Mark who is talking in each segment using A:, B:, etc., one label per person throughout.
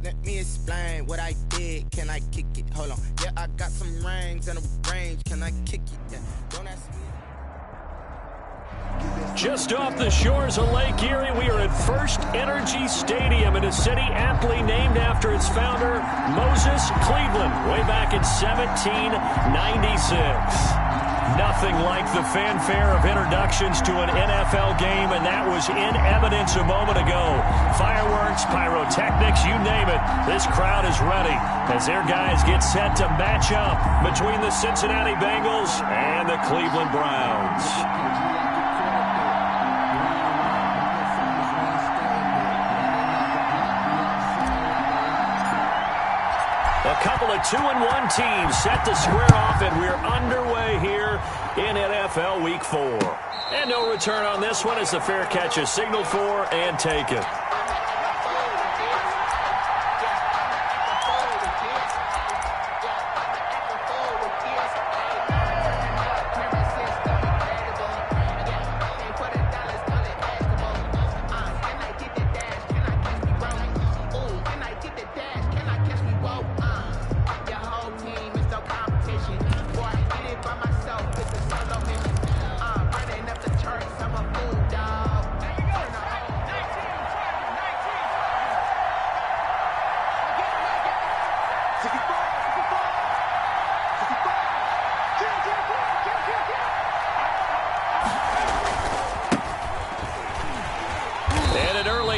A: Let me explain what I did. Can I kick it? Hold on. Yeah, I got some rings and a range. Can I kick it? Yeah. Don't ask me.
B: Just off the shores of Lake Erie, we are at First Energy Stadium in a city aptly named after its founder, Moses Cleveland, way back in 1796. Nothing like the fanfare of introductions to an NFL game, and that was in evidence a moment ago. Fireworks, pyrotechnics, you name it. This crowd is ready as their guys get set to match up between the Cincinnati Bengals and the Cleveland Browns. A couple of 2-1 teams set to square off, and we're underway here in NFL Week 4. And no return on this one as the fair catch is signaled for and taken.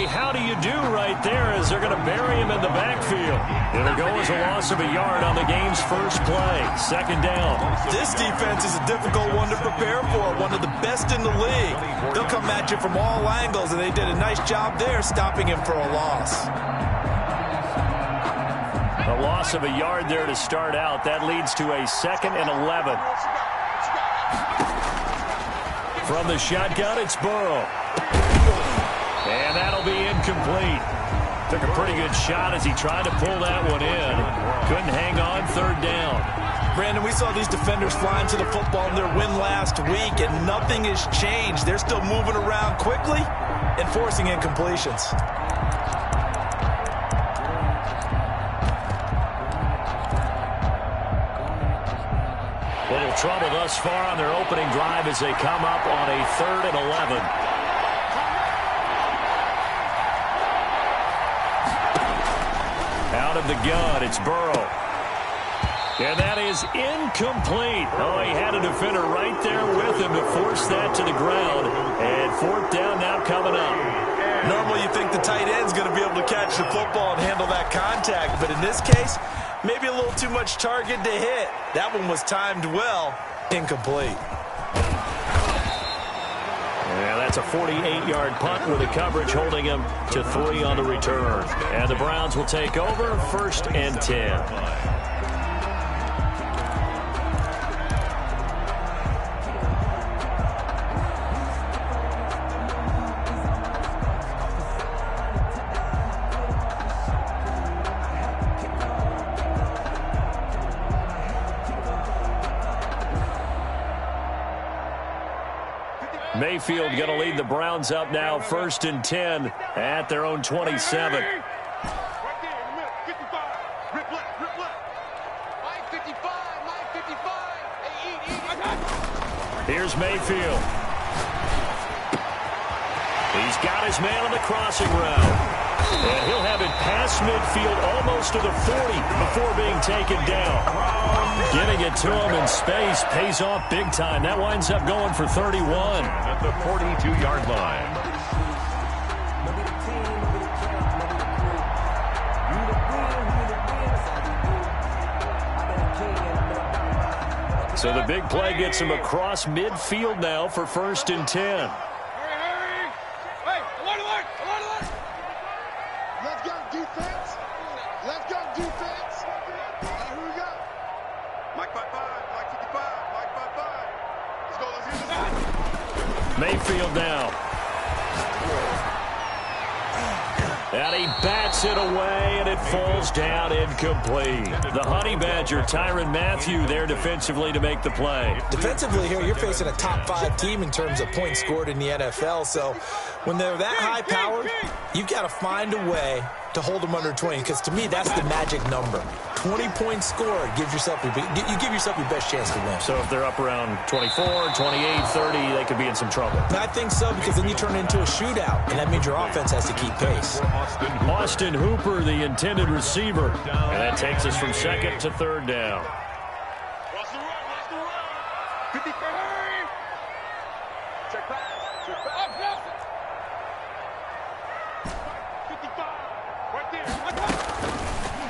B: How do you do right there as they're going to bury him in the backfield? It'll go as a loss of a yard on the game's first play. Second down.
C: This defense is a difficult one to prepare for, one of the best in the league. They'll come at you from all angles, and they did a nice job there stopping him for a loss.
B: A loss of a yard there to start out. That leads to a 2nd and 11. From the shotgun, it's Burrow. And that'll be incomplete. Took a pretty good shot as he tried to pull that one in. Couldn't hang on, third down.
C: Brandon, we saw these defenders flying to the football in their win last week, and nothing has changed. They're still moving around quickly and forcing incompletions.
B: Little trouble thus far on their opening drive as they come up on a 3rd and 11. Out of the gun, it's Burrow. And that is incomplete. Oh, he had a defender right there with him to force that to the ground. And 4th down now coming up.
C: Normally you think the tight end's going to be able to catch the football and handle that contact. But in this case, maybe a little too much target to hit. That one was timed well. Incomplete.
B: Yeah, that's a 48-yard punt with the coverage holding him to 3 on the return. And the Browns will take over 1st and 10. Mayfield going to lead the Browns up now, 1st and 10 at their own 27. Here's Mayfield. He's got his man on the crossing route. And he'll have it past midfield almost to the 40 before being taken down. Getting it to him in space pays off big time. That winds up going for 31.
D: At the 42-yard line.
B: So the big play gets him across midfield now for 1st and 10. Mayfield now. And he bats Takes it away, and it falls down incomplete. The Honey Badger, Tyrann Mathieu, there defensively to make the play.
C: Defensively here, you're facing a top 5 team in terms of points scored in the NFL. So when they're that high-powered, you've got to find a way to hold them under 20, because to me, that's the magic number. 20 points scored, you give yourself your best chance to win.
B: So if they're up around 24, 28, 30, they could be in some trouble.
C: I think so, because then you turn it into a shootout, and that means your offense has to keep pace.
B: Austin Hooper, the intended receiver. And that takes us from second to third down.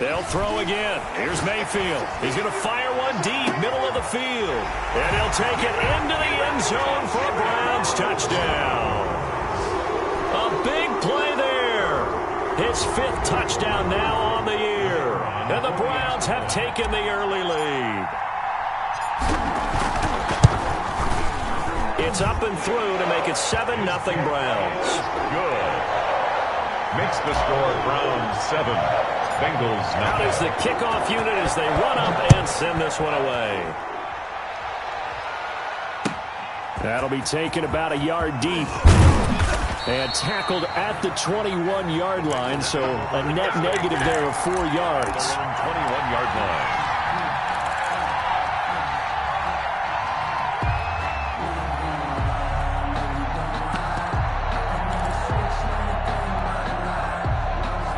B: They'll throw again. Here's Mayfield. He's going to fire one deep, middle of the field. And he'll take it into the end zone for a Browns touchdown. A big play there. His 5th touchdown now on the year. And the Browns have taken the early lead. It's up and through to make it 7-0 Browns.
D: Good. Makes the score Browns 7. Bengals 9.
B: Out is the kickoff unit as they run up and send this one away. That'll be taken about a yard deep. And tackled at the 21-yard line, so a net negative there of 4 yards.
D: 21-yard line.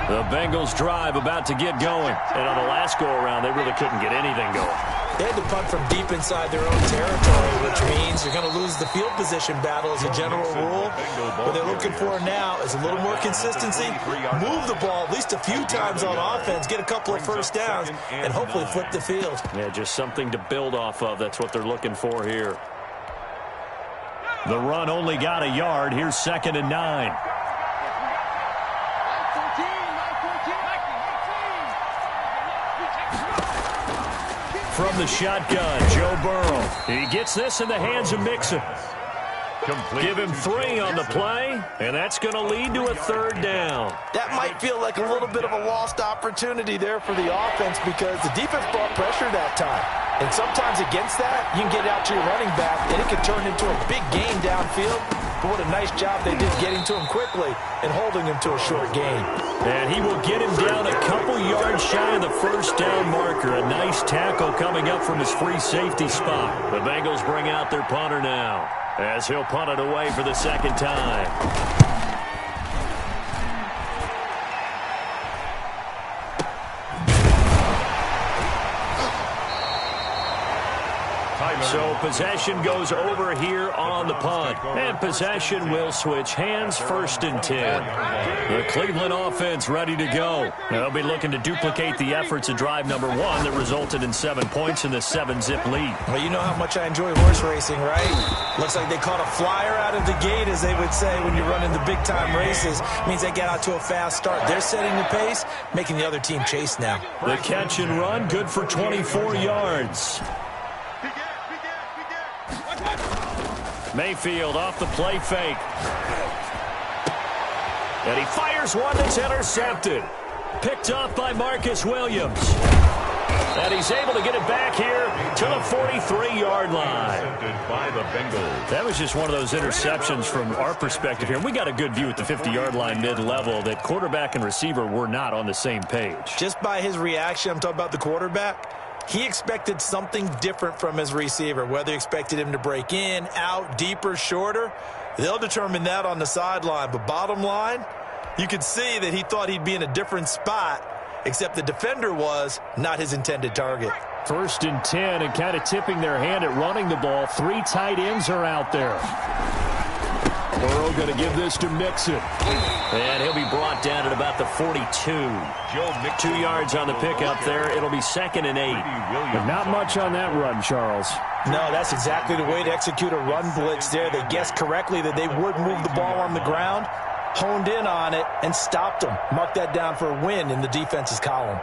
B: The Bengals drive about to get going. And on the last go-around, they really couldn't get anything going.
C: They had to punt from deep inside their own territory, which means you're going to lose the field position battle as a general rule. What they're looking for now is a little more consistency, move the ball at least a few times on offense, get a couple of first downs, and hopefully flip the field.
B: Yeah, just something to build off of. That's what they're looking for here. The run only got a yard. Here's 2nd and 9. From the shotgun, Joe Burrow. He gets this in the hands of Mixon. Give him 3 on the play, and that's going to lead to a 3rd down.
C: That might feel like a little bit of a lost opportunity there for the offense, because the defense brought pressure that time. And sometimes against that, you can get out to your running back, and it can turn into a big gain downfield. But what a nice job they did getting to him quickly and holding him to a short gain.
B: And he will get him down a couple yards shy of the 1st down marker. A nice tackle coming up from his free safety spot. The Bengals bring out their punter now, as he'll punt it away for the 2nd time. So possession goes over here on the punt. And possession will switch hands, 1st and 10. The Cleveland offense ready to go. They'll be looking to duplicate the efforts of drive number 1 that resulted in 7 points in the 7-zip lead.
C: Well, you know how much I enjoy horse racing, right? Looks like they caught a flyer out of the gate, as they would say when you're running the big-time races. Means they get out to a fast start. They're setting the pace, making the other team chase now.
B: The catch and run, good for 24 yards. Mayfield off the play fake. And he fires one that's intercepted. Picked off by Marcus Williams. And he's able to get it back here to the 43-yard line.
D: By the Bengals.
B: That was just one of those interceptions from our perspective here. And we got a good view at the 50-yard line mid-level that quarterback and receiver were not on the same page.
C: Just by his reaction, I'm talking about the quarterback, he expected something different from his receiver. Whether he expected him to break in, out, deeper, shorter, they'll determine that on the sideline. But bottom line, you could see that he thought he'd be in a different spot, except the defender was not his intended target.
B: 1st and 10, and kind of tipping their hand at running the ball. 3 tight ends are out there. Burrow going to give this to Mixon. And he'll be brought down at about the 42. 2 yards on the pickup there. It'll be 2nd and 8. But not much on that run, Charles.
C: No, that's exactly the way to execute a run blitz there. They guessed correctly that they would move the ball on the ground, honed in on it, and stopped them. Mark that down for a win in the defense's column.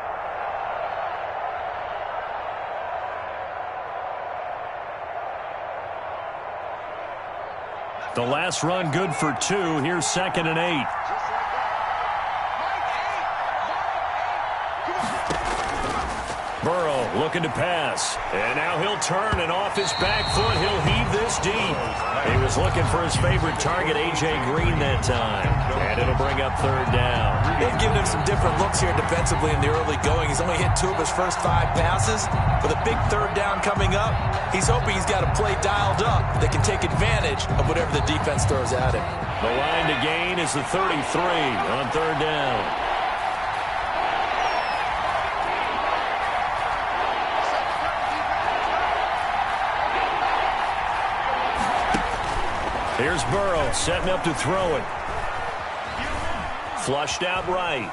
B: The last run good for 2. Here's 2nd and 8. looking to pass. And now he'll turn, and off his back foot, he'll heave this deep. He was looking for his favorite target, A.J. Green, that time. And it'll bring up third down.
C: They've given him some different looks here defensively in the early going. He's only hit 2 of his first 5 passes. With a big third down coming up, he's hoping he's got a play dialed up that can take advantage of whatever the defense throws at him.
B: The line to gain is the 33 on third down. Here's Burrow setting up to throw it. Flushed out right.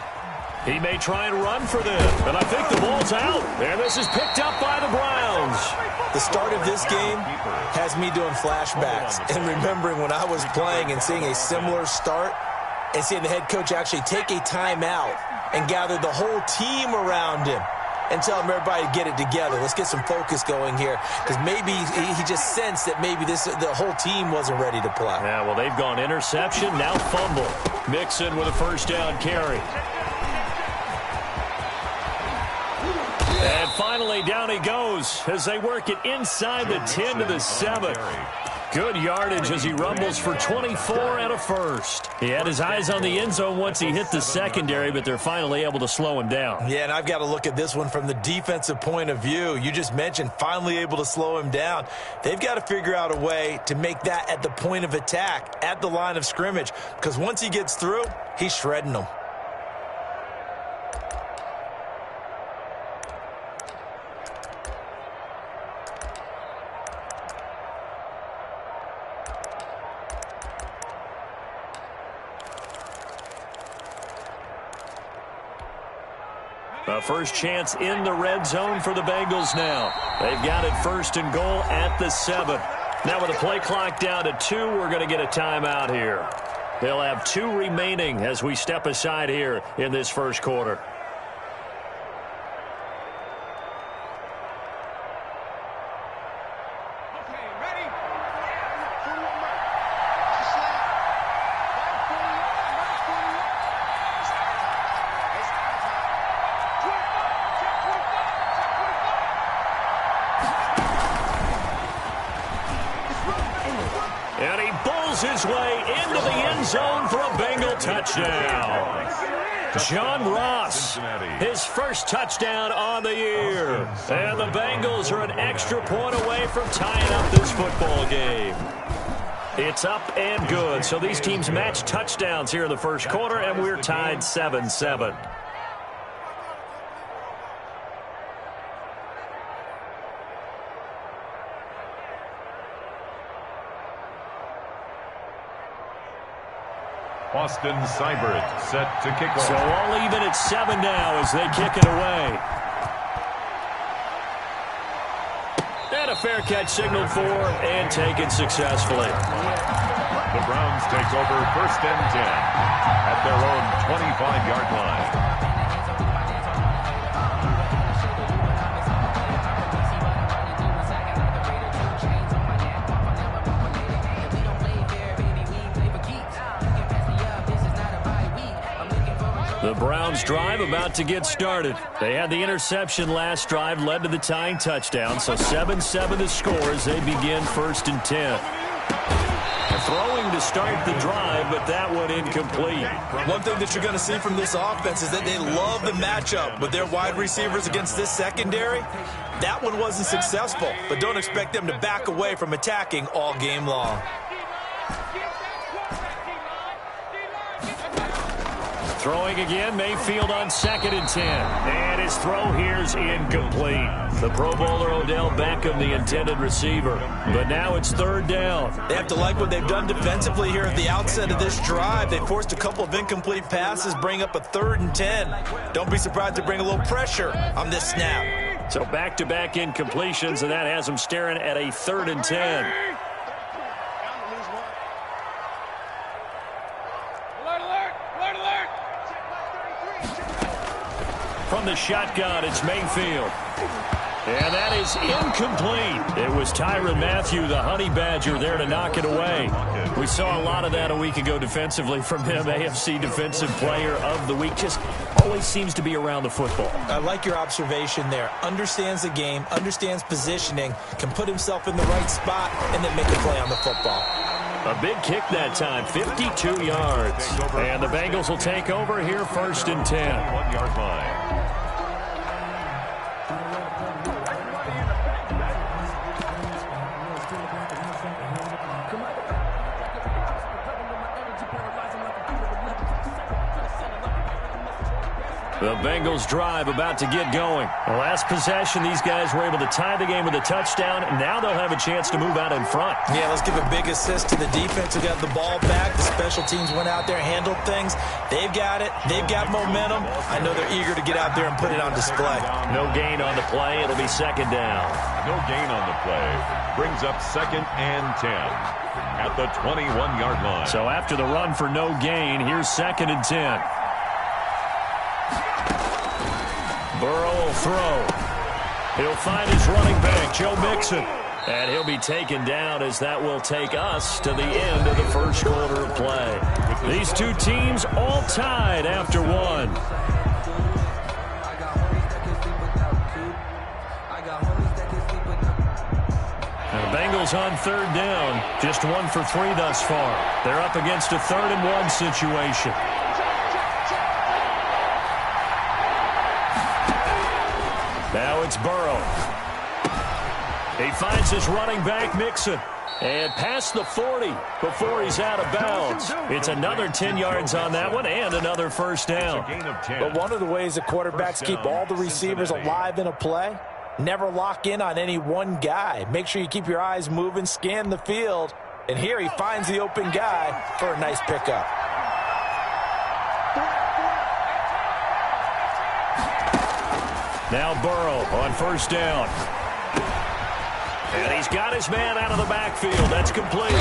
B: He may try and run for this, and I think the ball's out. And this is picked up by the Browns.
C: The start of this game has me doing flashbacks and remembering when I was playing and seeing a similar start and seeing the head coach actually take a timeout and gather the whole team around him and tell him everybody to get it together. Let's get some focus going here, because maybe he just sensed that maybe the whole team wasn't ready to play.
B: Yeah, well, they've gone interception, now fumble. Mixon with a first down carry. And finally, down he goes as they work it inside the 10 to the 7. Good yardage as he rumbles for 24 and a first. He had his eyes on the end zone once he hit the secondary, but they're finally able to slow him down.
C: Yeah, and I've got to look at this one from the defensive point of view. You just mentioned finally able to slow him down. They've got to figure out a way to make that at the point of attack, at the line of scrimmage, because once he gets through, he's shredding them.
B: A first chance in the red zone for the Bengals now. They've got it first and goal at the 7. Now with the play clock down to 2, we're going to get a timeout here. They'll have 2 remaining as we step aside here in this first quarter. And he bowls his way into the end zone for a Bengal touchdown. John Ross, his first touchdown on the year. And the Bengals are an extra point away from tying up this football game. It's up and good. So these teams match touchdowns here in the first quarter, and we're tied 7-7.
D: Austin Seibert set to kick off.
B: So all even at 7 now as they kick it away. And a fair catch signaled for and taken successfully.
D: The Browns take over first and 10 at their own 25-yard line.
B: The Browns drive about to get started. They had the interception last drive, led to the tying touchdown, so 7-7 the score as they begin first and 10. Throwing to start the drive, but that one incomplete.
C: One thing that you're going to see from this offense is that they love the matchup with their wide receivers against this secondary. That one wasn't successful, but don't expect them to back away from attacking all game long.
B: Throwing again, Mayfield on 2nd and 10. And his throw here's incomplete. The Pro Bowler Odell Beckham, the intended receiver. But now it's 3rd down.
C: They have to like what they've done defensively here at the outset of this drive. They forced a couple of incomplete passes, bring up a 3rd and 10. Don't be surprised to bring a little pressure on this snap.
B: So back-to-back incompletions, and that has them staring at a 3rd and 10. From the shotgun, it's Mayfield. And that is incomplete. It was Tyrann Mathieu, the Honey Badger, there to knock it away. We saw a lot of that a week ago defensively from him. AFC Defensive Player of the Week. Just always seems to be around the football. I like your observation there. Understands the game, understands positioning, can put himself in the right spot, and then make a play on the football. A big kick that time, 52 yards. And the Bengals will take over here, 1st and 10.
D: 1-yard line.
B: The Bengals drive about to get going. The last possession, these guys were able to tie the game with a touchdown, and now they'll have a chance to move out in front.
C: Yeah, let's give a big assist to the defense who got the ball back. The special teams went out there, handled things. They've got it. They've got momentum. I know they're eager to get out there and put it on display.
B: No gain on the play. It'll be 2nd down.
D: No gain on the play. Brings up 2nd and 10 at the 21-yard line.
B: So after the run for no gain, here's 2nd and 10. Burrow will throw. He'll find his running back, Joe Mixon. And he'll be taken down as that will take us to the end of the 1st quarter of play. These two teams all tied after one. And the Bengals on 3rd down. Just 1 for 3 thus far. They're up against a 3rd and 1 situation. Now it's Burrow. He finds his running back, Mixon. And past the 40 before he's out of bounds. It's another 10 yards on that one and another 1st down.
C: But one of the ways that quarterbacks keep all the receivers alive in a play, never lock in on any one guy. Make sure you keep your eyes moving, scan the field. And here he finds the open guy for a nice pickup.
B: Now Burrow on 1st down. And he's got his man out of the backfield. That's complete.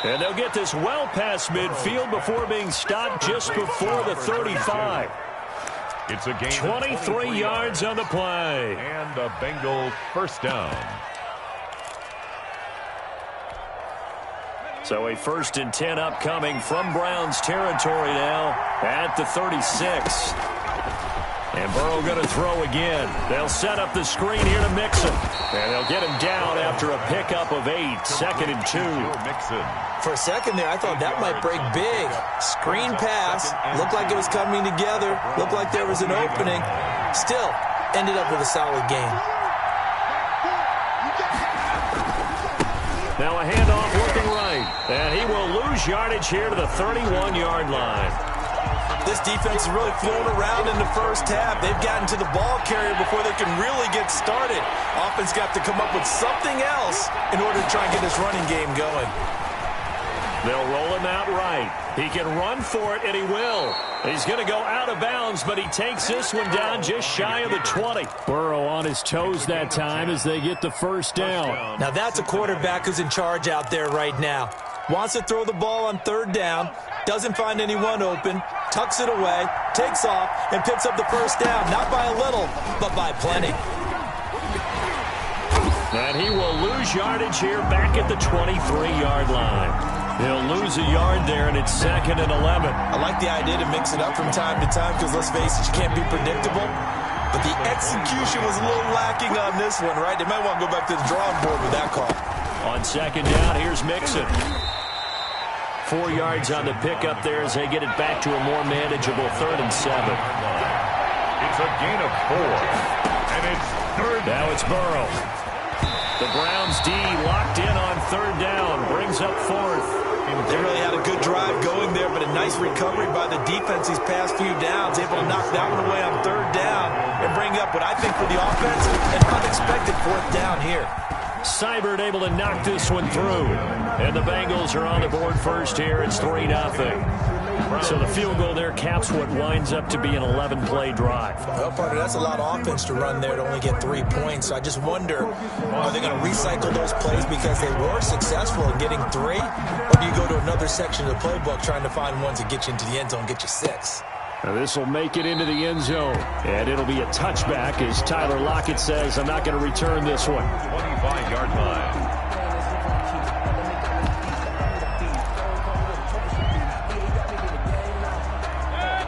B: And they'll get this well past midfield before being stopped just before the 35.
D: It's a gain
B: 23 yards on the play.
D: And a Bengal 1st down.
B: So a 1st and 10 upcoming from Browns territory now at the 36. And Burrow going to throw again. They'll set up the screen here to Mixon. And they'll get him down after a pickup of 8. 2nd and 2.
C: For a second there, I thought that might break big. Screen pass. Looked like it was coming together. Looked like there was an opening. Still, ended up with a solid game.
B: Now a handoff working right. And he will lose yardage here to the 31-yard line.
C: This defense is really flown around in the 1st half. They've gotten to the ball carrier before they can really get started. Offense got to come up with something else in order to try and get this running game going.
B: They'll roll him out right. He can run for it, and he will. He's going to go out of bounds, but he takes this one down just shy of the 20. Burrow on his toes that time as they get the 1st down.
C: Now that's a quarterback who's in charge out there right now. Wants to throw the ball on 3rd down. Doesn't find anyone open, tucks it away, takes off, and picks up the 1st down. Not by a little, but by plenty.
B: And he will lose yardage here back at the 23-yard line. He'll lose a yard there, and it's 2nd and 11.
C: I like the idea to mix it up from time to time because, let's face it, you can't be predictable. But the execution was a little lacking on this one, right? They might want to go back to the drawing board with that call.
B: On 2nd down, here's Mixon. 4 yards on the pickup there as they get it back to a more manageable 3rd and 7.
D: It's a gain of 4. And it's 3rd.
B: Now it's Burrow. The Browns D locked in on 3rd down. Brings up 4th.
C: They really had a good drive going there, but a nice recovery by the defense these past few downs. Able to knock that one away on 3rd down and bring up what I think for the offense, an unexpected 4th down here.
B: Seibert able to knock this one through. And the Bengals are on the board first here. It's 3-0. So the field goal there caps what winds up to be an 11-play drive.
C: Well, partner, that's a lot of offense to run there to only get 3 points. So I just wonder, are they going to recycle those plays because they were successful in getting 3? Or do you go to another section of the playbook trying to find ones that get you into the end zone, get you 6?
B: This will make it into the end zone, and it'll be a touchback as Tyler Lockett says, I'm not going to return this one.
D: 25-yard line.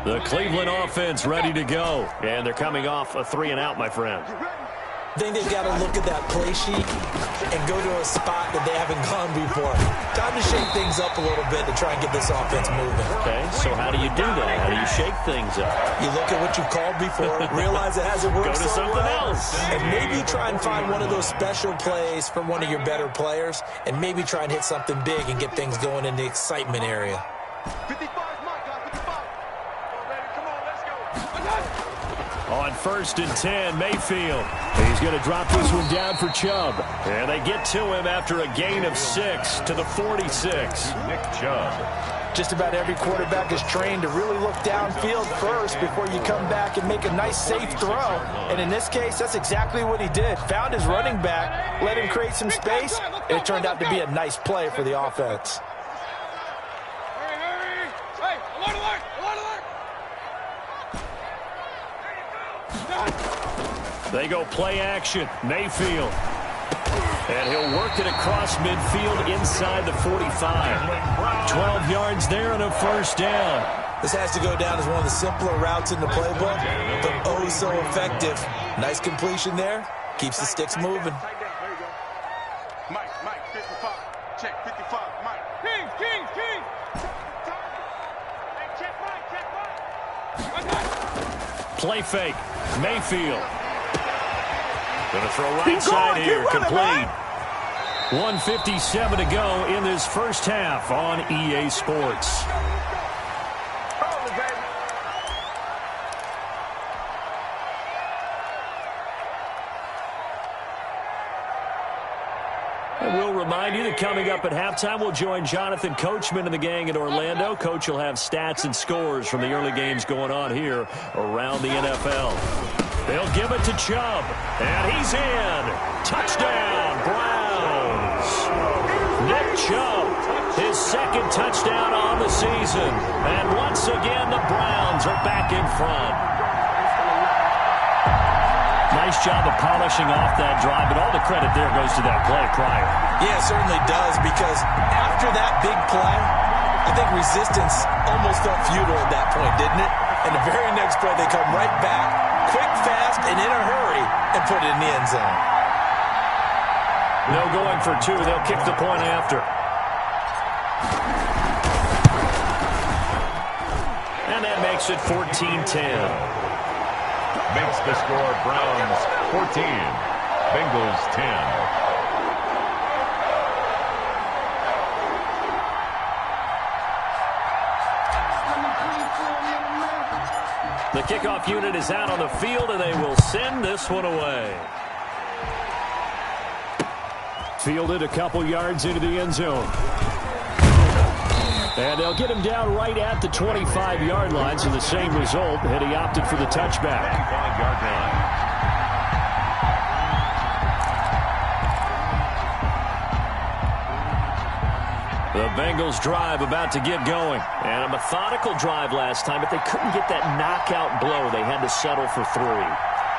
B: The Cleveland offense ready to go, and they're coming off a 3-and-out, my friend.
C: I think they've got to look at that play sheet and go to a spot that they haven't gone before. Time to shake things up a little bit to try and get this offense moving.
B: Okay, so how do you do that? How do you shake things up?
C: You look at what you've called before, realize it hasn't worked
B: Go to
C: so
B: something
C: well,
B: else.
C: and maybe try and find one of those special plays from one of your better players, and maybe try and hit something big and get things going in the excitement area.
E: 55 is mine, guys. 55. Come on, baby. Come on, let's go.
B: On 1st and 10, Mayfield. He's going to drop this one down for Chubb. And they get to him after a gain of 6 to the 46.
D: Nick Chubb.
C: Just about every quarterback is trained to really look downfield first before you come back and make a nice, safe throw. And in this case, that's exactly what he did. Found his running back, let him create some space, and it turned out to be a nice play for the offense.
E: Hey, alert, alert, alert, alert.
B: They go play action. Mayfield. And he'll work it across midfield inside the 45. 12 yards there and a first down.
C: This has to go down as one of the simpler routes in the playbook, but oh so effective. Nice completion there. Keeps the sticks moving.
E: There you go. Mike, 55. Check, 55. Mike. King. Hey, check Mike.
B: Play fake. Mayfield. Going to throw right side here. Complete. 1:57 to go in this first half on EA Sports. And we'll remind you that coming up at halftime, we'll join Jonathan Coachman and the gang in Orlando. Coach will have stats and scores from the early games going on here around the NFL. They'll give it to Chubb, and he's in. Touchdown, Browns. Nick Chubb, his second touchdown on the season. And once again, the Browns are back in front. Nice job of polishing off that drive, but all the credit there goes to that play prior.
C: Yeah, it certainly does, because after that big play, I think resistance almost felt futile at that point, didn't it? And the very next play, they come right back, quick, fast, and in a hurry, and put it in the end zone.
B: No going for two. They'll kick the point after. And that makes it 14-10.
D: Makes the score Browns 14, Bengals 10.
B: The kickoff unit is out on the field, and they will send this one away. Fielded a couple yards into the end zone. And they'll get him down right at the 25-yard line, so the same result, and he opted for the touchback.
D: 25-yard line.
B: The Bengals drive about to get going. And a methodical drive last time, but they couldn't get that knockout blow. They had to settle for 3.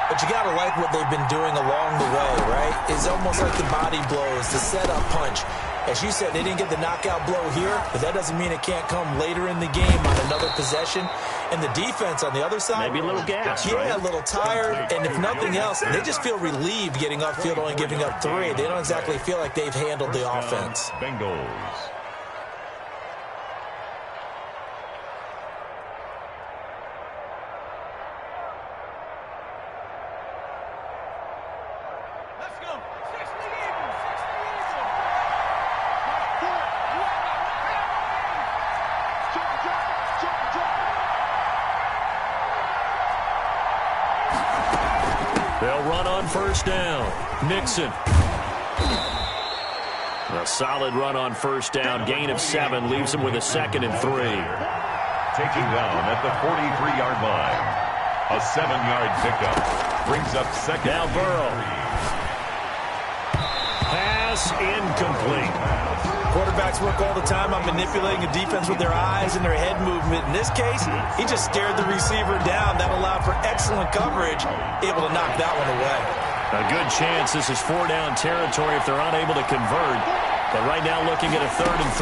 C: But you got to like what they've been doing along the way, right? It's almost like the body blows, the setup punch. As you said, they didn't get the knockout blow here, but that doesn't mean it can't come later in the game on another possession. And the defense on the other side,
B: maybe a little gas,
C: yeah,
B: right?
C: A little tired. And if nothing else, they just feel relieved getting upfield, only giving up 3. They don't exactly feel like they've handled the offense.
D: Bengals.
B: They'll run on first down. Nixon. A solid run on first down. Gain of 7 leaves him with a 2nd and 3.
D: Taking down at the 43-yard line. A 7-yard pickup. Brings up second.
B: Now Burrow. Pass incomplete.
C: Quarterback quarterbacks work all the time on manipulating a defense with their eyes and their head movement. In this case, he just stared the receiver down. That allowed for excellent coverage, able to knock that one away.
B: A good chance this is 4-down territory if they're unable to convert. But right now looking at a 3rd and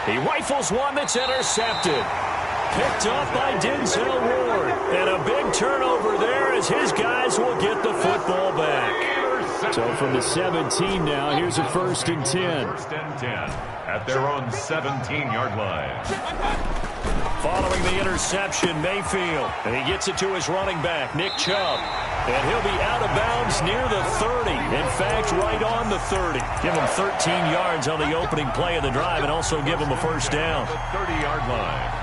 B: 3. He rifles one that's intercepted. Picked off by Denzel Ward. And a big turnover there as his guys will get the football back. So from the 17 now, here's a 1st and 10.
D: 1st and 10 at their own 17-yard line.
B: Following the interception, Mayfield. And he gets it to his running back, Nick Chubb. And he'll be out of bounds near the 30. In fact, right on the 30. Give him 13 yards on the opening play of the drive and also give him a 1st down.
D: The 30-yard line.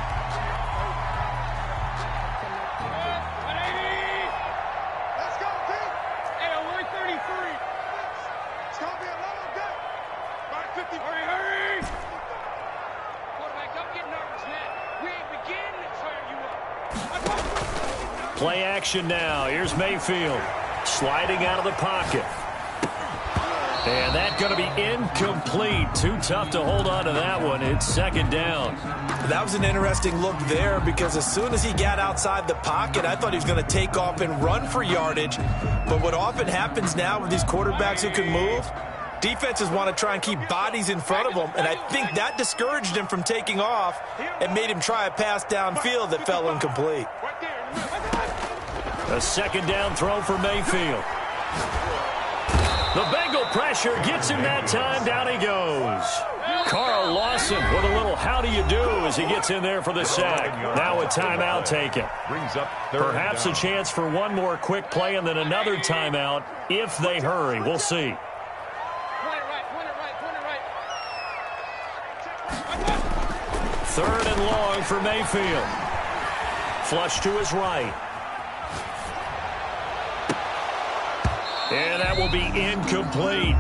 B: Play action now. Here's Mayfield sliding out of the pocket. And that's going to be incomplete. Too tough to hold on to that one. It's 2nd down.
C: That was an interesting look there because as soon as he got outside the pocket, I thought he was going to take off and run for yardage. But what often happens now with these quarterbacks who can move, defenses want to try and keep bodies in front of them, and I think that discouraged him from taking off and made him try a pass downfield that fell incomplete.
B: A 2nd down throw for Mayfield. The Bengal pressure gets him that time. Down he goes. Carl Lawson with a little how do you do as he gets in there for the sack. Now a timeout taken.
D: Brings up
B: Perhaps a chance for one more quick play and then another timeout if they hurry. We'll see. 3rd and long for Mayfield. Flush to his right. And that will be incomplete.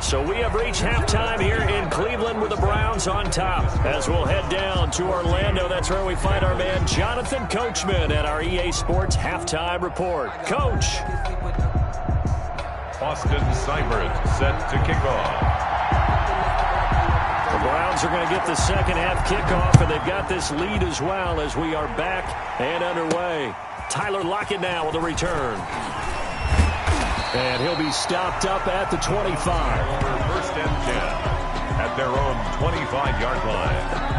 B: So we have reached halftime here in Cleveland with the Browns on top. As we'll head down to Orlando, that's where we find our man Jonathan Coachman at our EA Sports Halftime Report. Coach.
D: Austin Seibert set to kick off.
B: The Browns are going to get the 2nd half kickoff, and they've got this lead as well as we are back and underway. Tyler Lockett now with a return. And he'll be stopped up at the 25.
D: 1st and 10 at their own 25-yard line.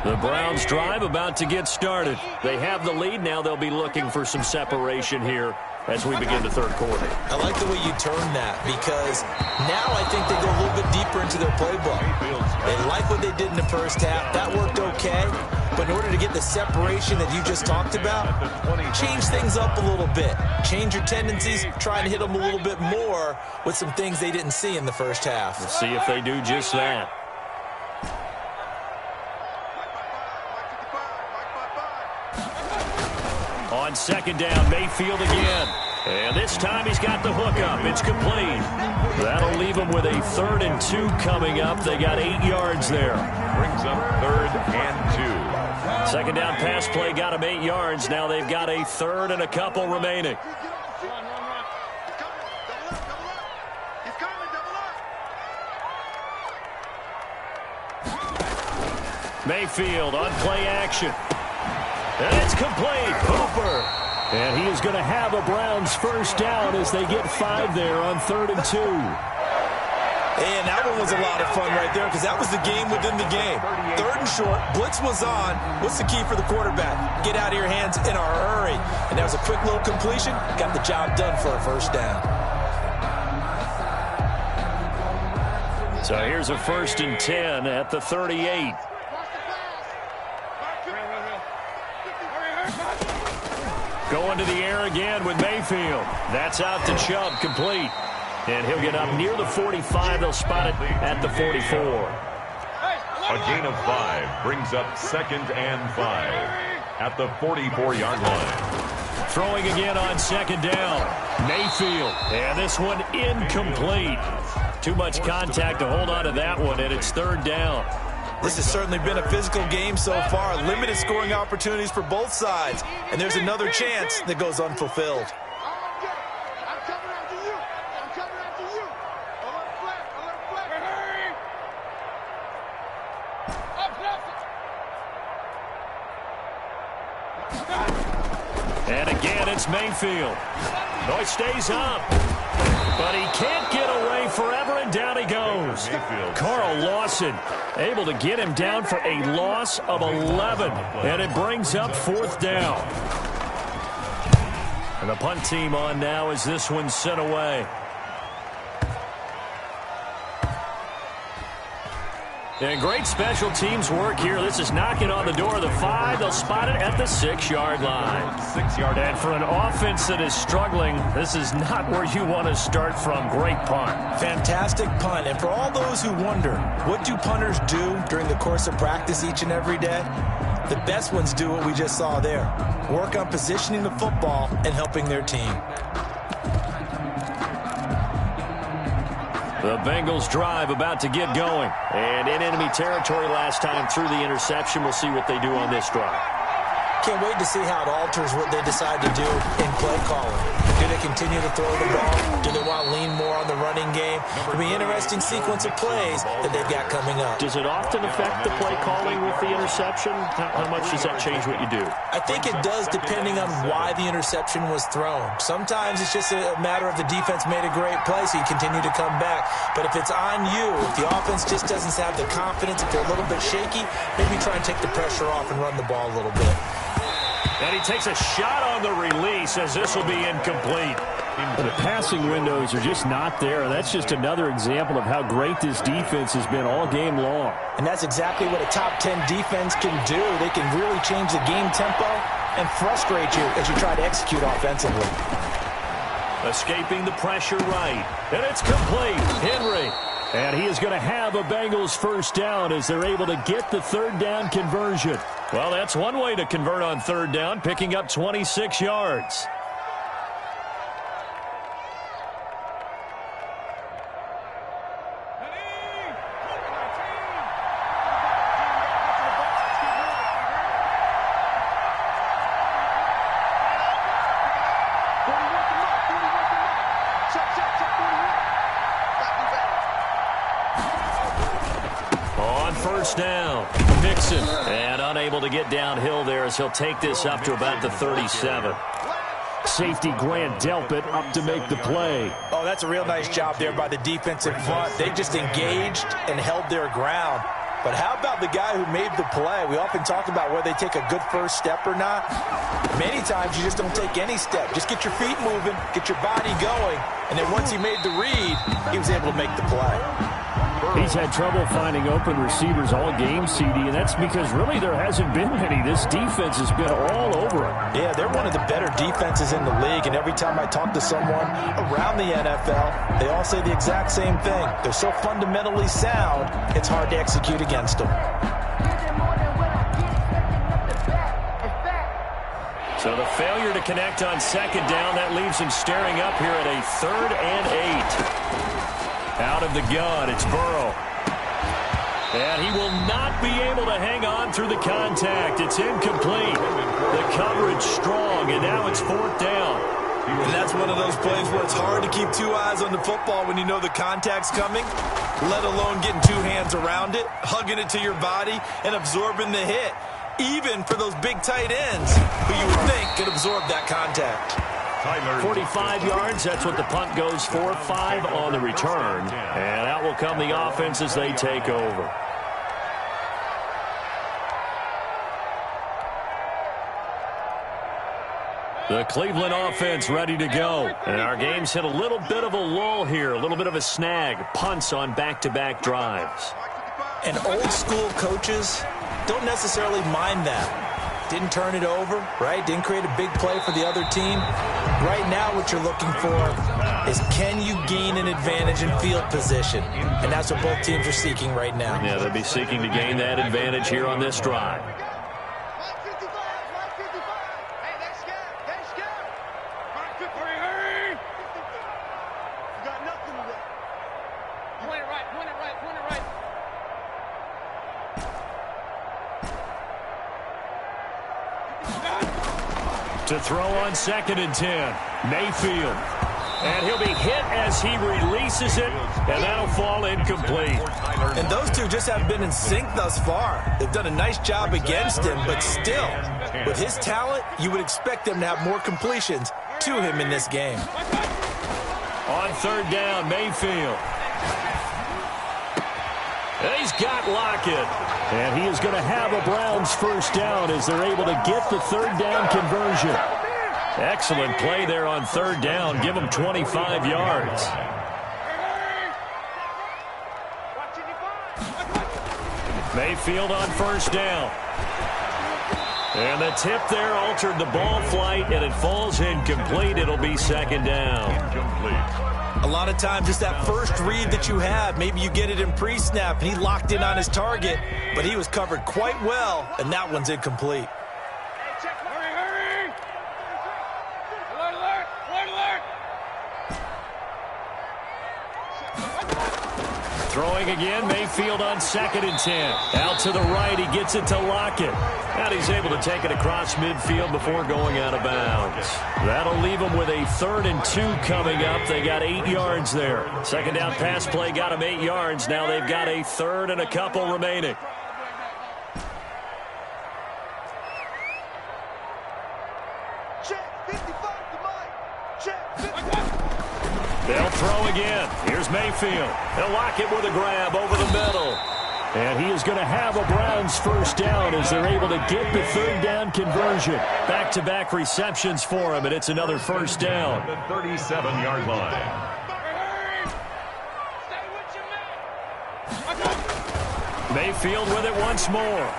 B: The Browns drive about to get started. They have the lead. Now they'll be looking for some separation here as we begin the 3rd quarter.
C: I like the way you turn that because now I think they go a little bit deeper into their playbook. They like what they did in the 1st half. That worked okay. But in order to get the separation that you just talked about, change things up a little bit. Change your tendencies, try and hit them a little bit more with some things they didn't see in the 1st half.
B: We'll see if they do just that. On 2nd down, Mayfield again. And this time he's got the hook up. It's complete. That'll leave them with a 3rd and 2 coming up. They got 8 yards there.
D: Brings up 3rd and 2.
B: 2nd down pass play got them 8 yards. Now they've got a 3rd and a couple remaining. Mayfield on play action. And it's complete. Hooper. And he is going to have a Browns 1st down as they get 5 there on 3rd and 2.
C: And that one was a lot of fun right there because that was the game within the game. 3rd and short. Blitz was on. What's the key for the quarterback? Get out of your hands in a hurry. And that was a quick little completion. Got the job done for a 1st down.
B: So here's a 1st and 10 at the 38. Going to the air again with Mayfield. That's out to Chubb, complete. And he'll get up near the 45. They'll spot it at the 44.
D: A gain of 5 brings up 2nd and 5 at the 44-yard line.
B: Throwing again on 2nd down. Mayfield. And this one incomplete. Too much contact to hold on to that one, and it's 3rd down.
C: This has certainly been a physical game so far. Limited scoring opportunities for both sides. And there's another chance that goes unfulfilled.
E: I'm coming after you. I'm coming after you. Alert flag. Alert flag. Hurry. Up,
B: And again, it's Mayfield. No, he stays up. But he can't get away forever, and down he goes. Carl Lawson able to get him down for a loss of 11. And it brings up 4th down. And the punt team on now as this one's sent away. And great special teams work here. This is knocking on the door of the 5. They'll spot it at the 6-yard line.
D: 6-yard.
B: And for an offense that is struggling, this is not where you want to start from. Great punt.
C: Fantastic punt. And for all those who wonder, what do punters do during the course of practice each and every day? The best ones do what we just saw there. Work on positioning the football and helping their team.
B: The Bengals drive about to get going. And in enemy territory last time through the interception. We'll see what they do on this drive.
C: Can't wait to see how it alters what they decide to do in play calling. Do they continue to throw the ball? Do they want to lean more on the running game? It'll be an interesting sequence of plays that they've got coming up.
B: Does it often affect the play calling with the interception? How much does that change what you do?
C: I think it does depending on why the interception was thrown. Sometimes it's just a matter of the defense made a great play, so you continue to come back. But if it's on you, if the offense just doesn't have the confidence, if they're a little bit shaky, maybe try and take the pressure off and run the ball a little bit.
B: And he takes a shot on the release as this will be incomplete. The passing windows are just not there. That's just another example of how great this defense has been all game long.
C: And that's exactly what a top 10 defense can do. They can really change the game tempo and frustrate you as you try to execute offensively.
B: Escaping the pressure right. And it's complete. Henry. And he is going to have a Bengals 1st down as they're able to get the 3rd down conversion. Well, that's one way to convert on 3rd down, picking up 26 yards. Down. Mixon. And unable to get downhill there as he'll take this up to about the 37. Safety Grant Delpit up to make the play.
C: Oh, that's a real nice job there by the defensive front. They just engaged and held their ground. But how about the guy who made the play? We often talk about whether they take a good first step or not. Many times you just don't take any step. Just get your feet moving, get your body going, and then once he made the read, he was able to make the play.
B: He's had trouble finding open receivers all game, CD, and that's because really there hasn't been many. This defense has been all over him.
C: Yeah, they're one of the better defenses in the league, and every time I talk to someone around the NFL, they all say the exact same thing. They're so fundamentally sound, it's hard to execute against them.
B: So the failure to connect on 2nd down, that leaves him staring up here at a 3rd and 8. Out of the gun, it's Burrow. And he will not be able to hang on through the contact. It's incomplete. The coverage strong, and now it's 4th down.
C: And that's one of those plays where it's hard to keep 2 eyes on the football when you know the contact's coming, let alone getting 2 hands around it, hugging it to your body, and absorbing the hit. Even for those big tight ends who you would think could absorb that contact.
B: 45 yards, that's what the punt goes for. 5 on the return. And out will come the offense as they take over. The Cleveland offense ready to go. And our game's hit a little bit of a lull here, a little bit of a snag. Punts on back-to-back drives.
C: And old school coaches don't necessarily mind that. Didn't turn it over, right? Didn't create a big play for the other team. Right now what you're looking for is can you gain an advantage in field position? And that's what both teams are seeking right now.
B: Yeah, they'll be seeking to gain that advantage here on this drive. To throw on 2nd and 10. Mayfield. And he'll be hit as he releases it, and that'll fall incomplete.
C: And those two just have been in sync thus far. They've done a nice job against him, but still, with his talent, you would expect them to have more completions to him in this game.
B: On 3rd down, Mayfield. He's got Lockett. And he is going to have a Browns 1st down as they're able to get the 3rd down conversion. Excellent play there on 3rd down. Give him 25 yards. Mayfield on 1st down. And the tip there altered the ball flight, and it falls incomplete. It'll be 2nd down.
D: Incomplete.
C: A lot of times, just that first read that you have, maybe you get it in pre-snap, and he locked in on his target, but he was covered quite well, and that one's incomplete.
B: Throwing again, Mayfield on 2nd and 10. Out to the right, he gets it to Lockett. And he's able to take it across midfield before going out of bounds. That'll leave him with a 3rd and 2 coming up. They got 8 yards there. 2nd down pass play got him 8 yards. Now they've got a 3rd and a couple remaining. They'll throw again. Here's Mayfield. They'll lock it with a grab over the middle. And he is going to have a Browns 1st down as they're able to get the 3rd down conversion. Back-to-back receptions for him, and it's another 1st down.
D: The 37-yard line.
B: Mayfield with it once more.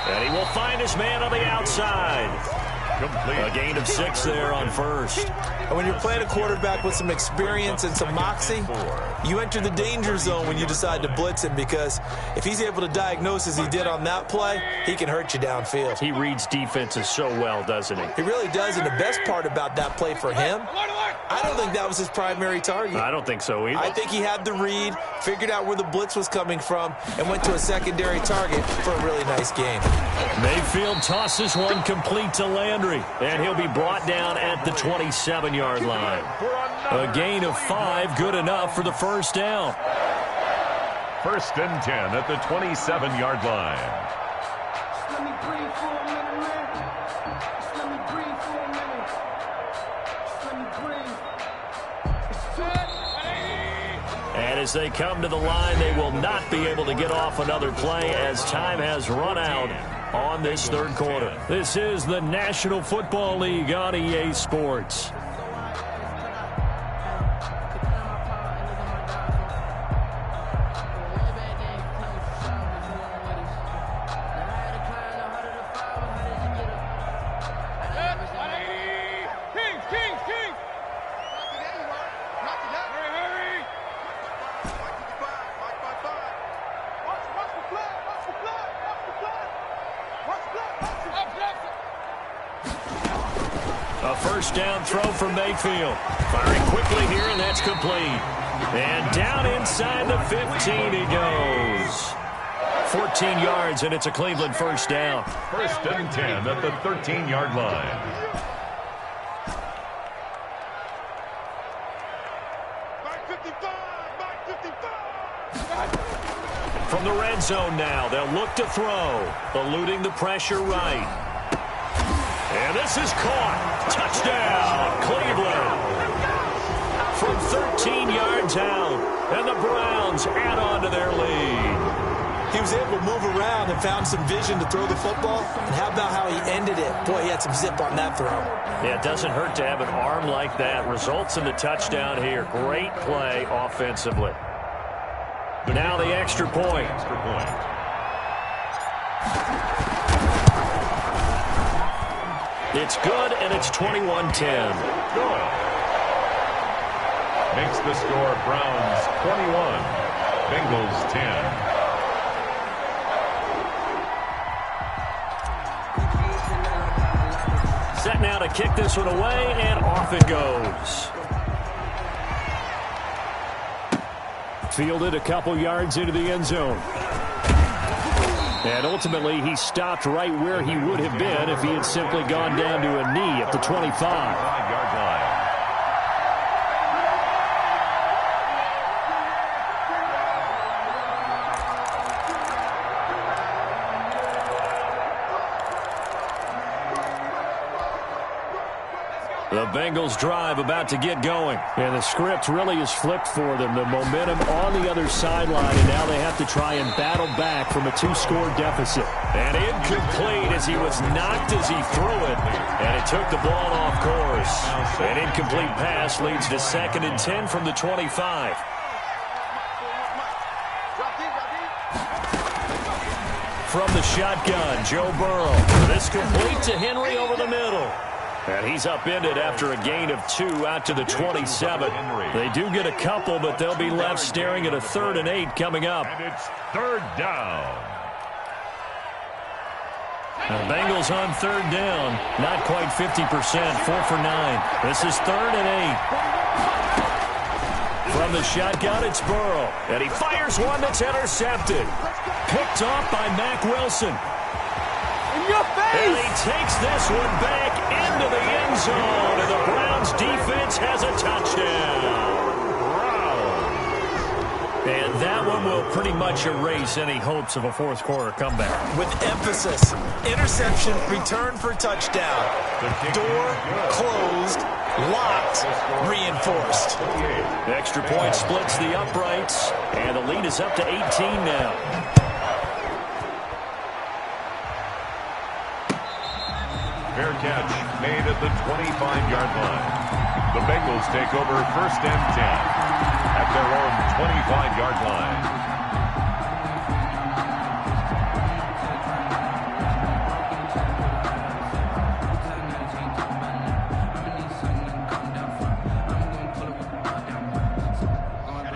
B: And he will find his man on the outside. A gain of 6 there on 1st.
C: And when you're playing a quarterback with some experience and some moxie, you enter the danger zone when you decide to blitz him, because if he's able to diagnose as he did on that play, he can hurt you downfield.
B: He reads defenses so well, doesn't he?
C: He really does, and the best part about that play for him, I don't think that was his primary target.
B: I don't think so either.
C: I think he had the read, figured out where the blitz was coming from, and went to a secondary target for a really nice game.
B: Mayfield tosses one complete to Landry, and he'll be brought down at the 27-yard line. A gain of 5, good enough for the 1st down.
D: 1st and 10 at the 27-yard line.
B: And as they come to the line, they will not be able to get off another play as time has run out on this 3rd quarter. This is the National Football League on EA Sports. A 1st down throw from Mayfield. Firing quickly here, and that's complete. And down inside the 15 he goes. 14 yards, and it's a Cleveland 1st down.
D: 1st and 10 at the 13-yard line.
B: From the red zone now, they'll look to throw. Eluding the pressure right. And this is caught. Touchdown, Cleveland. From 13 yards out, and the Browns add on to their lead.
C: He was able to move around and found some vision to throw the football. And how about how he ended it? Boy, he had some zip on that throw.
B: Yeah, it doesn't hurt to have an arm like that. Results in the touchdown here. Great play offensively. Now the extra point. It's good, and it's 21-10.
D: Good. Makes the score Browns 21, Bengals 10.
B: Set now to kick this one away, and off it goes. Fielded a couple yards into the end zone. And ultimately, he stopped right where he would have been if he had simply gone down to a knee at the 25.
D: 5-yard line.
B: The Bengals drive about to get going. And the script really is flipped for them. The momentum on the other sideline, and now they have to try and battle back from a 2-score deficit. And incomplete as he was knocked as he threw it. And it took the ball off course. An incomplete pass leads to 2nd and 10 from the 25. From the shotgun, Joe Burrow. This complete to Henry over the middle. And he's upended after a gain of 2 out to the 27. They do get a couple, but they'll be left staring at a 3rd and 8 coming up.
D: And it's 3rd down.
B: The Bengals on 3rd down. Not quite 50%, 4 for 9. This is 3rd and 8. From the shotgun, it's Burrow. And he fires one that's intercepted. Picked off by Mack Wilson. And he takes this one back into the end zone, and the Browns defense has a touchdown. And that one will pretty much erase any hopes of a 4th quarter comeback.
C: With emphasis, interception, return for touchdown. Door closed, locked, reinforced.
B: Extra point splits the uprights, and the lead is up to 18 now.
D: Fair catch made at the 25-yard line. The Bengals take over 1st and 10 at their own 25-yard line.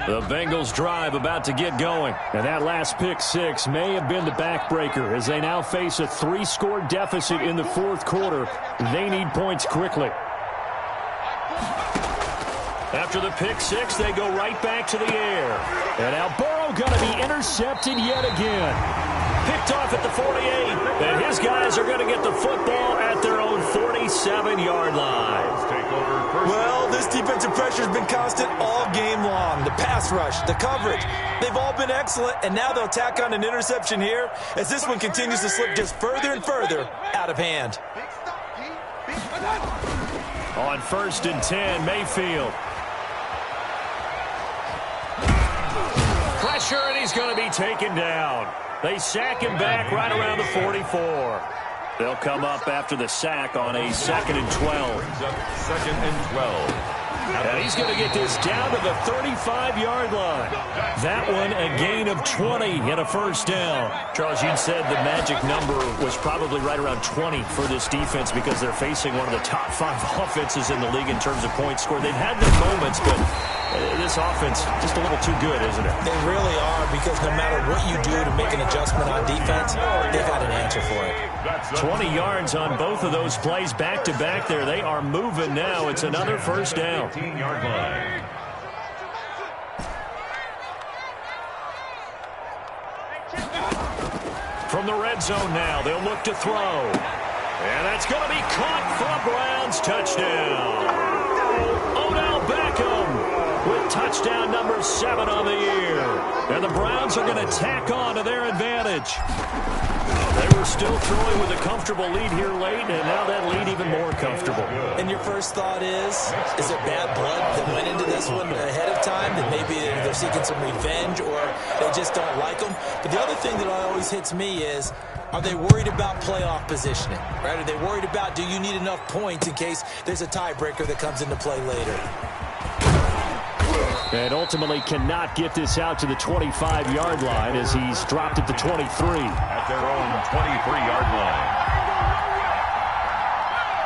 B: The Bengals drive about to get going. And that last pick 6 may have been the backbreaker as they now face a 3-score deficit in the 4th quarter. They need points quickly. After the pick 6, they go right back to the air. And now Burrow going to be intercepted yet again. Picked off at the 48. And his guys are going to get the football at their own 47-yard line.
C: Well, this defensive pressure has been constant all game long. The pass rush, the coverage, they've all been excellent, and now they'll tack on an interception here as this one continues to slip just further and further out of hand.
B: On 1st and 10, Mayfield. Pressure, and he's going to be taken down. They sack him back right around the 44. They'll come up after the sack on a 2nd and 12.
D: 2nd and 12.
B: And he's going to get this down to the 35-yard line. That one a gain of 20 and a 1st down. Charles, you said the magic number was probably right around 20 for this defense because they're facing one of the top 5 offenses in the league in terms of points scored. They've had their moments, but this offense just a little too good, isn't it?
C: They really are, because no matter what you do to make an adjustment on defense, they've got an answer for it.
B: 20 yards on both of those plays back-to-back there. They are moving now. It's another 1st down.
D: 18-yard line.
B: From the red zone now, they'll look to throw. And that's going to be caught for a Browns touchdown. Odell Beckham with touchdown number 7 on the year. And the Browns are going to tack on to their advantage. They were still throwing with a comfortable lead here late, and now that lead even more comfortable.
C: And your first thought is there bad blood that went into this one ahead of time, that maybe they're seeking some revenge or they just don't like them? But the other thing that always hits me is, are they worried about playoff positioning? Right? Are they worried about, do you need enough points in case there's a tiebreaker that comes into play later?
B: And ultimately cannot get this out to the 25-yard line as he's dropped at the 23.
D: At their own 23-yard line.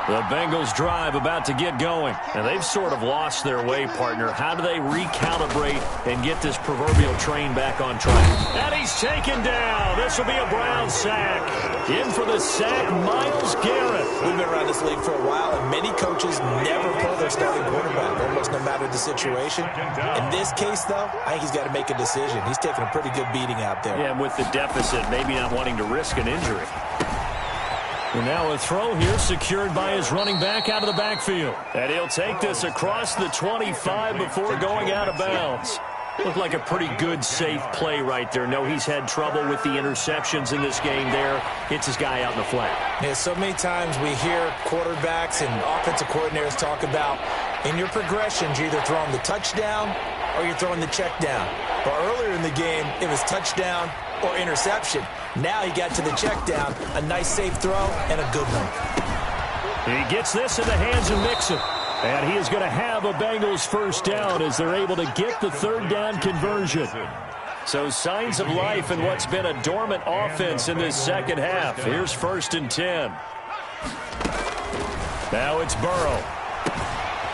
B: The Bengals drive about to get going. And they've sort of lost their way, partner. How do they recalibrate and get this proverbial train back on track? And he's taken down. This will be a Brown sack. In for the sack, Myles Garrett.
C: We've been around this league for a while, and many coaches never pull their starting quarterback, almost no matter the situation. In this case, though, I think he's got to make a decision. He's taking a pretty good beating out there.
B: Yeah, and with the deficit, maybe not wanting to risk an injury. And now a throw here secured by his running back out of the backfield. And he'll take this across the 25 before going out of bounds. Looked like a pretty good, safe play right there. No, he's had trouble with the interceptions in this game there. Hits his guy out in the flat.
C: Yeah, so many times we hear quarterbacks and offensive coordinators talk about in your progressions, you're either throwing the touchdown or you're throwing the check down. But earlier in the game, it was touchdown or interception. Now he got to the check down, a nice safe throw, and a good one.
B: He gets this in the hands of Mixon. And he is going to have a Bengals first down as they're able to get the third down conversion. So signs of life in what's been a dormant offense in this second half. Here's 1st and 10. Now it's Burrow.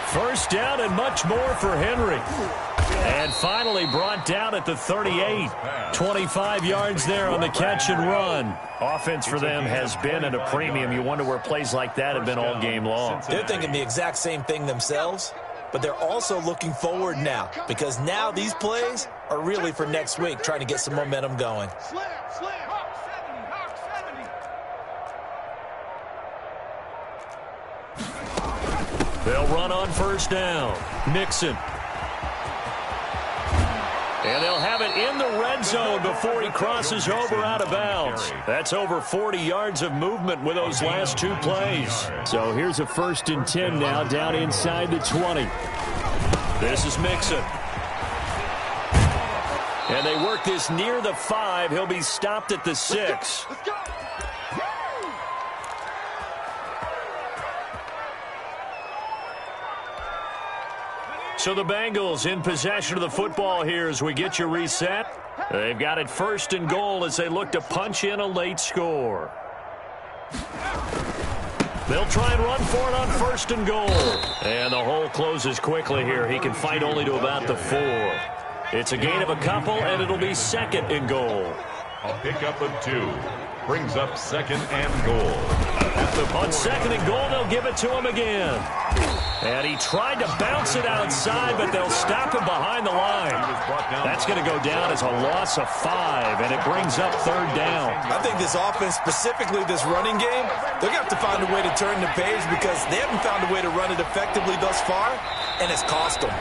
B: First down and much more for Henry. And finally brought down at the 38. 25 yards there on the catch and run. Offense for them has been at a premium. You wonder where plays like that have been all game long.
C: They're thinking the exact same thing themselves, but they're also looking forward now because now these plays are really for next week, trying to get some momentum going.
B: They'll run on first down. Mixon. And they'll have it in the red zone before he crosses over out of bounds. That's over 40 yards of movement with those last two plays. So here's a 1st and 10 now down inside the 20. This is Mixon. And they work this near the 5. He'll be stopped at the 6. So the Bengals in possession of the football here as we get you reset. They've got it 1st and goal as they look to punch in a late score. They'll try and run for it on 1st and goal. And the hole closes quickly here. He can fight only to about the 4. It's a gain of a couple, and it'll be 2nd and goal.
D: A pickup of 2. Brings up 2nd and goal.
B: On 2nd and goal, they'll give it to him again. And he tried to bounce it outside, but they'll stop him behind the line. That's going to go down as a loss of 5, and it brings up 3rd down.
C: I think this offense, specifically this running game, they're going to have to find a way to turn the page because they haven't found a way to run it effectively thus far, and it's cost them.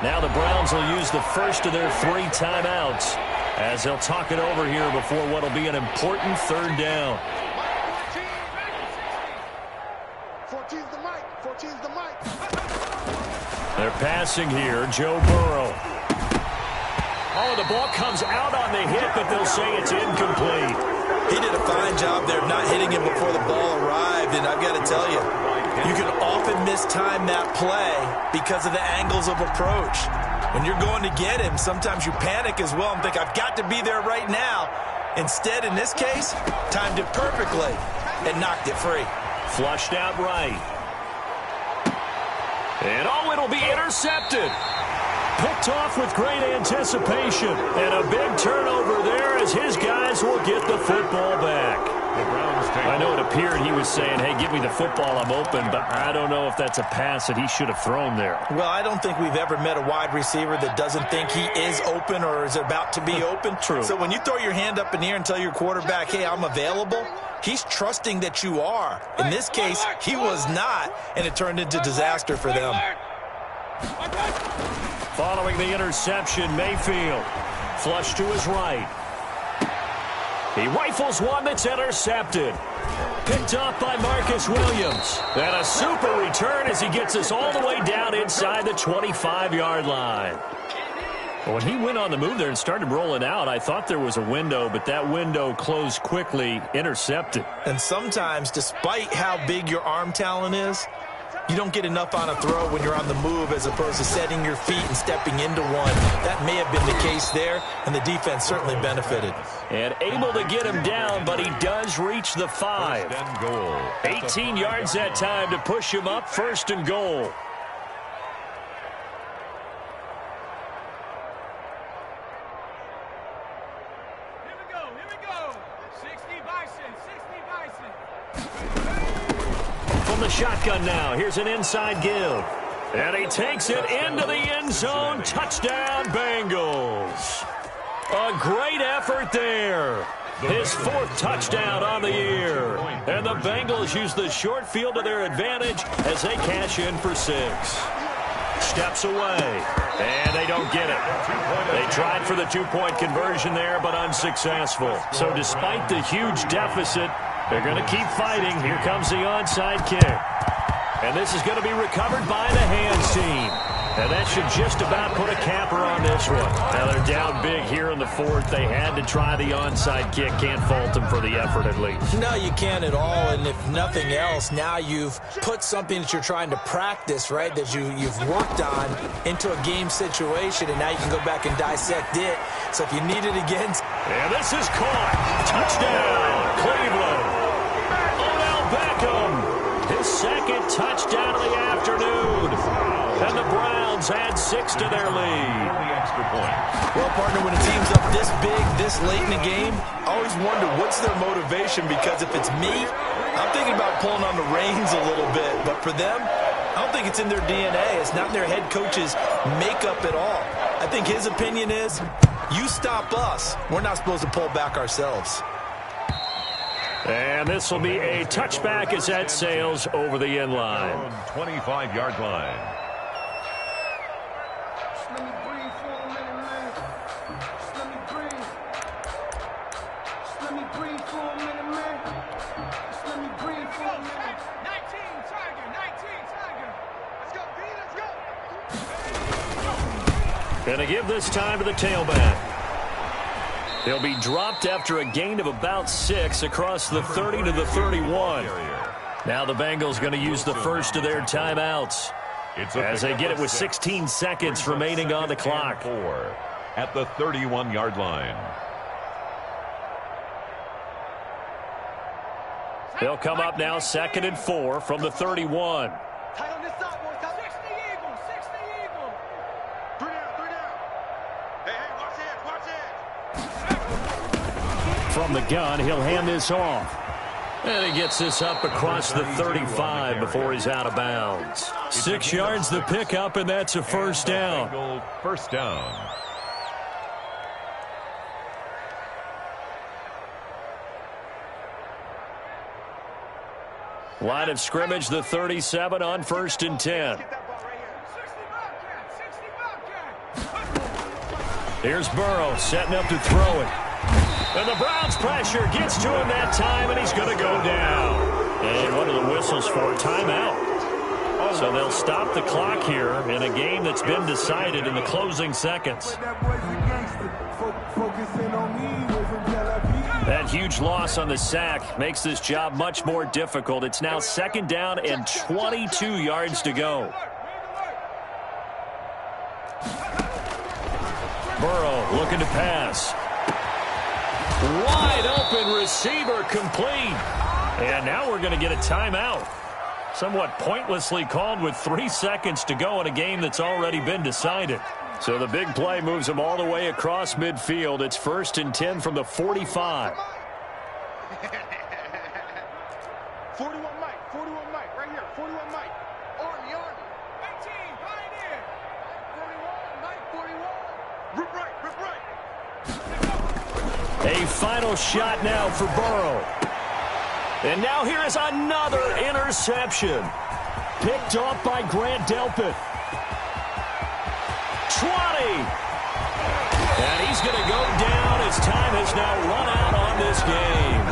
B: Now the Browns will use the first of their 3 timeouts as they'll talk it over here before what will be an important 3rd down.
E: 14's the mic. 14's the mic.
B: They're passing here. Joe Burrow. Oh, the ball comes out on the hit, but they'll say it's incomplete.
C: He did a fine job there of not hitting him before the ball arrived, and I've got to tell you, you can often mistime that play because of the angles of approach. When you're going to get him, sometimes you panic as well and think, I've got to be there right now. Instead, in this case, timed it perfectly and knocked it free.
B: Flushed out right. And oh, it'll be intercepted. Picked off with great anticipation. And a big turnover there as his guys will get the football back. I know it appeared he was saying, hey, give me the football, I'm open, but I don't know if that's a pass that he should have thrown there.
C: Well, I don't think we've ever met a wide receiver that doesn't think he is open or is about to be open.
B: True.
C: So when you throw your hand up in the air and tell your quarterback, hey, I'm available, he's trusting that you are. In this case, he was not, and it turned into disaster for them.
B: Following the interception, Mayfield flush to his right. He rifles one that's intercepted. Picked off by Marcus Williams. And a super return as he gets us all the way down inside the 25-yard line. When he went on the move there and started rolling out, I thought there was a window, but that window closed quickly, intercepted.
C: And sometimes, despite how big your arm talent is, You don't get enough on a throw when you're on the move as opposed to setting your feet and stepping into one. That may have been the case there, and the defense certainly benefited.
B: And able to get him down, but he does reach the 5. 18 yards that time to push him up, 1st and goal. The shotgun now. Here's an inside give. And he takes it into the end zone. Touchdown, Bengals. A great effort there. His 4th touchdown on the year. And the Bengals use the short field to their advantage as they cash in for 6. Steps away. And they don't get it. They tried for the 2-point conversion there, but unsuccessful. So despite the huge deficit, they're going to keep fighting. Here comes the onside kick. And this is going to be recovered by the hands team. And that should just about put a capper on this one. Now they're down big here in the 4th. They had to try the onside kick. Can't fault them for the effort at least.
C: No, you can't at all. And if nothing else, now you've put something that you're trying to practice, right, that you've worked on into a game situation. And now you can go back and dissect it. So if you need it again.
B: And this is caught. Touchdown, Cleveland. Beckham, his 2nd touchdown of the afternoon. And the Browns add 6 to their lead.
C: Well, partner, when a team's up this big, this late in the game, I always wonder what's their motivation, because if it's me, I'm thinking about pulling on the reins a little bit. But for them, I don't think it's in their DNA. It's not in their head coach's makeup at all. I think his opinion is, you stop us. We're not supposed to pull back ourselves.
B: And this will be a touchback as that sails over the end line.
D: 25-yard line.
E: Just let me breathe for a minute, man. Just let me breathe. Just let me breathe for a minute, man. Just let me breathe for a minute. 19 Tiger, 19 Tiger. Let's go, B, let's go.
B: Gonna give this time to the tailback. He'll be dropped after a gain of about 6 across the 30 to the 31. Now the Bengals going to use the first of their timeouts as they get it with 16 seconds remaining on the clock.
D: At the 31-yard line.
B: They'll come up now 2nd and 4 from the 31.
E: Tight on this side, boys. 60 Eagles, 60 Eagles. 3 down. Hey, watch it, watch it.
B: From the gun, he'll hand this off. And he gets this up across the 35 before he's out of bounds. 6 yards the pickup, and that's a first down.
D: First down.
B: Line of scrimmage, the 37 on 1st and 10. Here's Burrow setting up to throw it. And the Browns pressure gets to him that time, and he's going to go down. And what are the whistles for? Timeout. So they'll stop the clock here in a game that's been decided in the closing seconds. That huge loss on the sack makes this job much more difficult. It's now 2nd down and 22 yards to go. Burrow looking to pass. Wide open receiver complete. And now we're going to get a timeout. Somewhat pointlessly called with 3 seconds to go in a game that's already been decided. So the big play moves them all the way across midfield. It's 1st and 10 from the 45.
E: 41 Mike, right here, 41 Mike. Army. 18, Pioneer. 41, Mike, 41. Rip right.
B: A final shot now for Burrow. And now here is another interception. Picked off by Grant Delpit. 20. And he's going to go down as time has now run out on this game.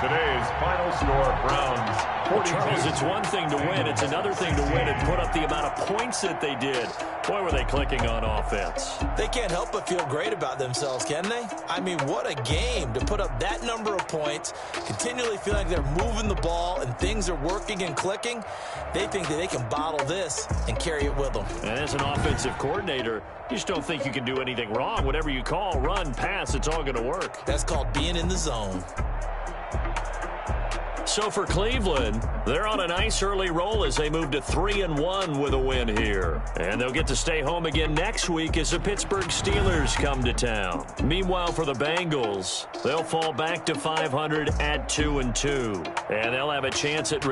D: Today's final score, Browns
B: Well, Charles, it's one thing to win. It's another thing to win and put up the amount of points that they did. Boy, were they clicking on offense.
C: They can't help but feel great about themselves, can they? I mean, what a game to put up that number of points, continually feel like they're moving the ball and things are working and clicking. They think that they can bottle this and carry it with them.
B: And as an offensive coordinator, you just don't think you can do anything wrong. Whatever you call, run, pass, it's all going to work.
C: That's called being in the zone.
B: So for Cleveland, they're on a nice early roll as they move to 3-1 with a win here. And they'll get to stay home again next week as the Pittsburgh Steelers come to town. Meanwhile, for the Bengals, they'll fall back to 500 at 2-2. And they'll have a chance at